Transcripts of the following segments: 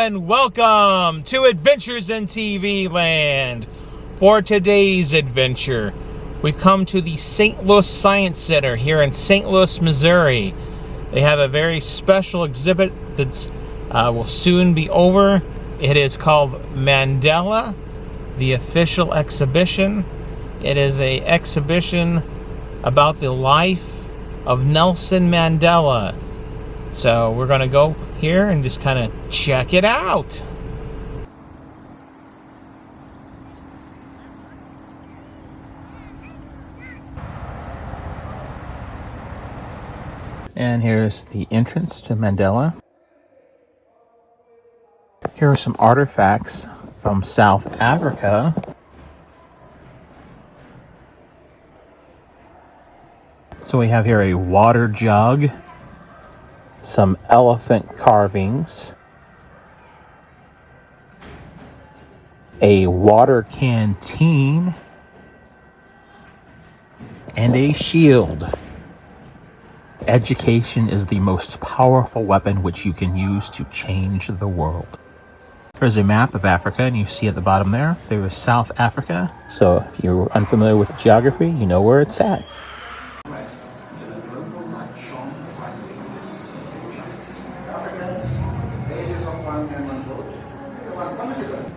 and welcome to Adventures in TV Land. For today's adventure, we come to the St. Louis Science Center here in St. Louis, Missouri. They have a very special exhibit that will soon be over. It is called Mandela, the official exhibition. It is an exhibition about the life of Nelson Mandela. So we're going to go here and just kind of check it out. And here's the entrance to Mandela. Here are some artifacts from South Africa. So we have here a water jug, some elephant carvings, a water canteen, and a shield. Education is the most powerful weapon which you can use to change the world. There's a map of Africa, and you see at the bottom there is South Africa. So if you're unfamiliar with geography, you know where it's at.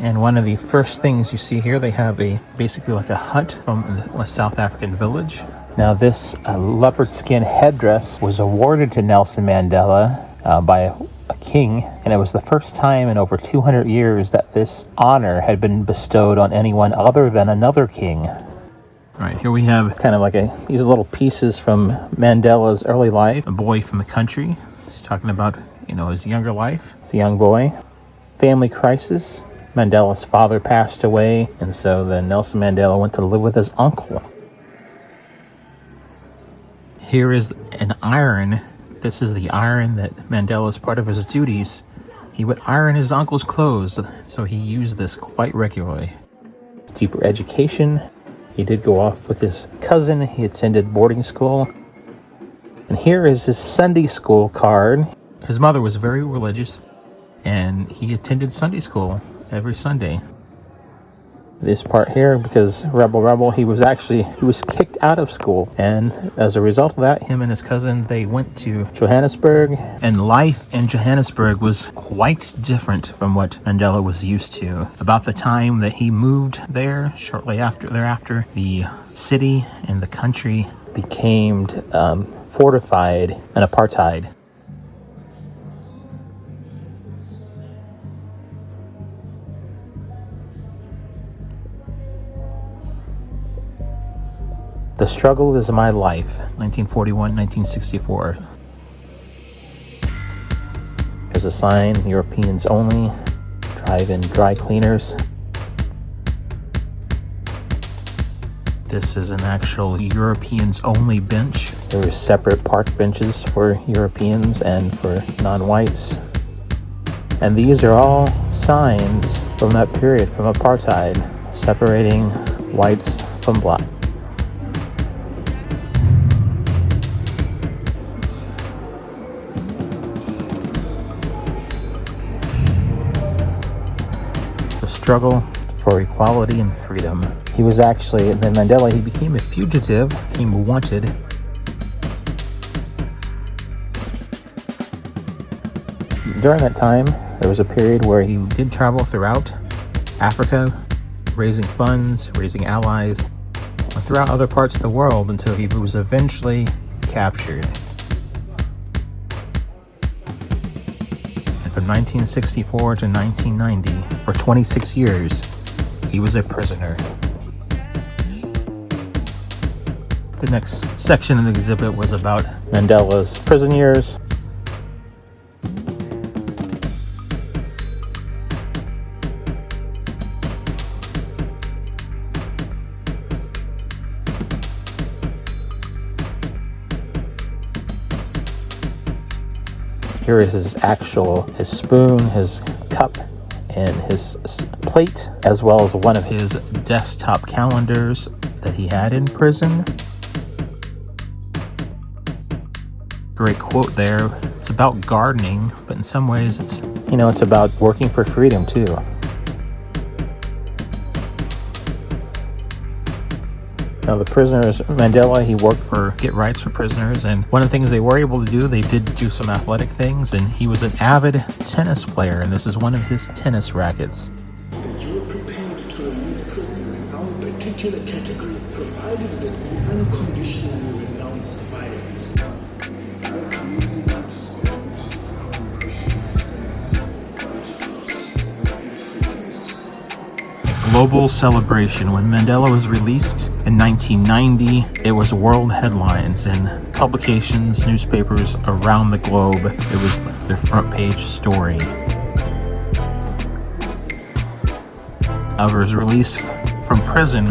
And one of the first things you see here, they have basically like a hut from a South African village. Now this leopard skin headdress was awarded to Nelson Mandela by a king, and it was the first time in over 200 years that this honor had been bestowed on anyone other than another king. All right, here we have kind of like these little pieces from Mandela's early life. A boy from the country. He's talking about, his younger life. He's a young boy. Family crisis. Mandela's father passed away, and so then Nelson Mandela went to live with his uncle. Here is an iron. This is the iron that Mandela, as part of his duties, he would iron his uncle's clothes, so he used this quite regularly. Deeper education. He did go off with his cousin. He attended boarding school. And here is his Sunday school card. His mother was very religious, and he attended Sunday school every Sunday. This part here, because rebel, he was kicked out of school, and as a result of that, him and his cousin, they went to Johannesburg, and life in Johannesburg was quite different from what Mandela was used to. About the time that he moved there, shortly thereafter, the city and the country became fortified and apartheid. The Struggle is My Life, 1941-1964. There's a sign, Europeans only, drive-in dry cleaners. This is an actual Europeans only bench. There were separate park benches for Europeans and for non-whites. And these are all signs from that period, from apartheid, separating whites from black. Struggle for equality and freedom. He was actually, and then Mandela, he became a fugitive, became wanted. During that time, there was a period where he did travel throughout Africa, raising funds, raising allies, and throughout other parts of the world until he was eventually captured. From 1964 to 1990, for 26 years, he was a prisoner. The next section of the exhibit was about Mandela's prison years. Here is his spoon, his cup, and his plate, as well as one of his desktop calendars that he had in prison. Great quote there. It's about gardening, but in some ways it's, it's about working for freedom too. Now the prisoners, Mandela, he worked for get rights for prisoners, and one of the things they were able to do, they did do some athletic things, and he was an avid tennis player, and this is one of his tennis rackets. You are prepared to release prisoners in our particular category, provided that we unconditionally renounce violence. Global celebration. When Mandela was released in 1990, it was world headlines in publications, newspapers around the globe. It was their front page story. However, his release from prison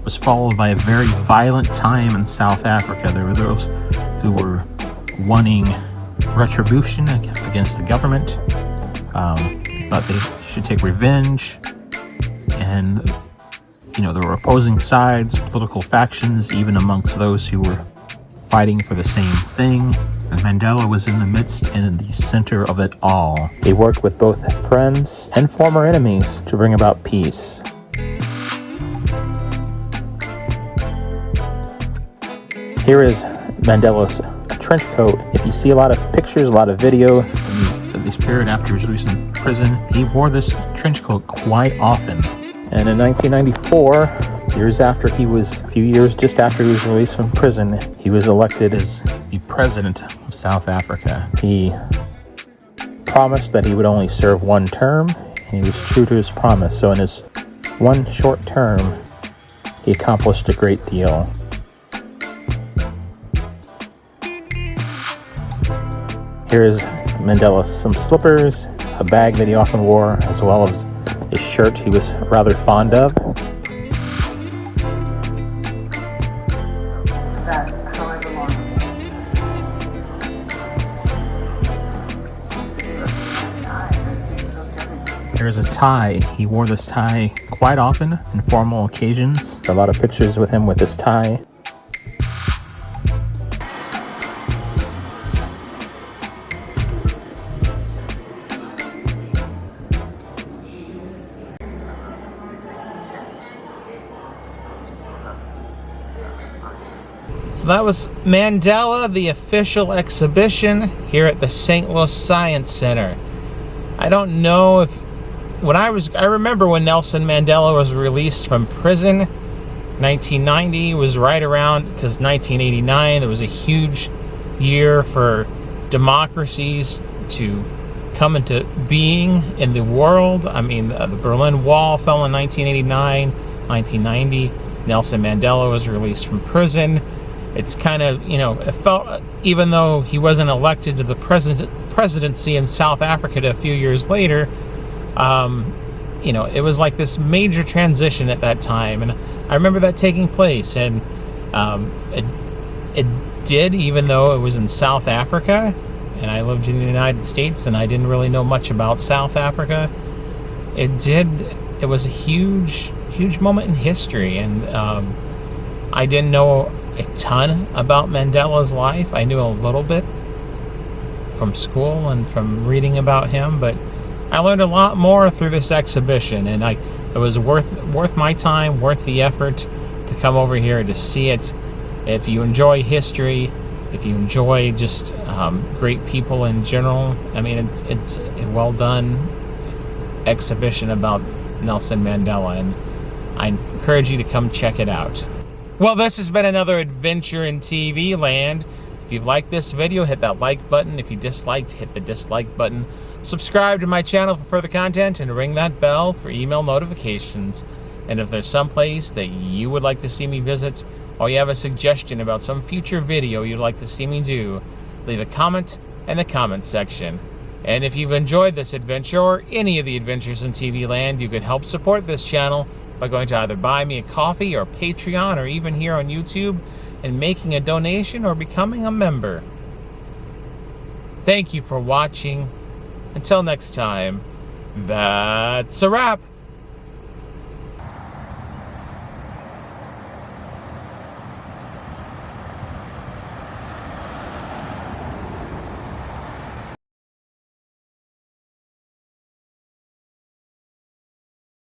was followed by a very violent time in South Africa. There were those who were wanting retribution against the government. Thought they should take revenge. And, there were opposing sides, political factions, even amongst those who were fighting for the same thing. And Mandela was in the midst and in the center of it all. He worked with both friends and former enemies to bring about peace. Here is Mandela's trench coat. If you see a lot of pictures, a lot of video of this period after his release from prison, he wore this trench coat quite often. And in 1994, a few years just after he was released from prison, he was elected as the president of South Africa. He promised that he would only serve one term, and he was true to his promise. So in his one short term, he accomplished a great deal. Here is Mandela, some slippers, a bag that he often wore, as well as a shirt he was rather fond of. Here's a tie. He wore this tie quite often in formal occasions. A lot of pictures with him with this tie. So that was Mandela, the official exhibition here at the St. Louis Science Center. I don't know if I remember when Nelson Mandela was released from prison. 1990 was right around, because 1989 there was a huge year for democracies to come into being in the world. I mean, the Berlin Wall fell in 1989, 1990. Nelson Mandela was released from prison. It's kind of, it felt, even though he wasn't elected to the presidency in South Africa a few years later, it was like this major transition at that time. And I remember that taking place. And it did, even though it was in South Africa, and I lived in the United States, and I didn't really know much about South Africa. It was a huge, huge moment in history. And I didn't know a ton about Mandela's life. I knew a little bit from school and from reading about him, but I learned a lot more through this exhibition, and it was worth my time, worth the effort to come over here to see it. If you enjoy history, if you enjoy just great people in general, I mean, it's a well done exhibition about Nelson Mandela, and I encourage you to come check it out. Well, this has been another adventure in TV land. If you've liked this video, hit that like button. If you disliked, hit the dislike button. Subscribe to my channel for further content and ring that bell for email notifications. And if there's some place that you would like to see me visit, or you have a suggestion about some future video you'd like to see me do, leave a comment in the comment section. And if you've enjoyed this adventure or any of the adventures in TV land, you can help support this channel by going to either buy me a coffee or Patreon, or even here on YouTube, and making a donation or becoming a member. Thank you for watching. Until next time, that's a wrap.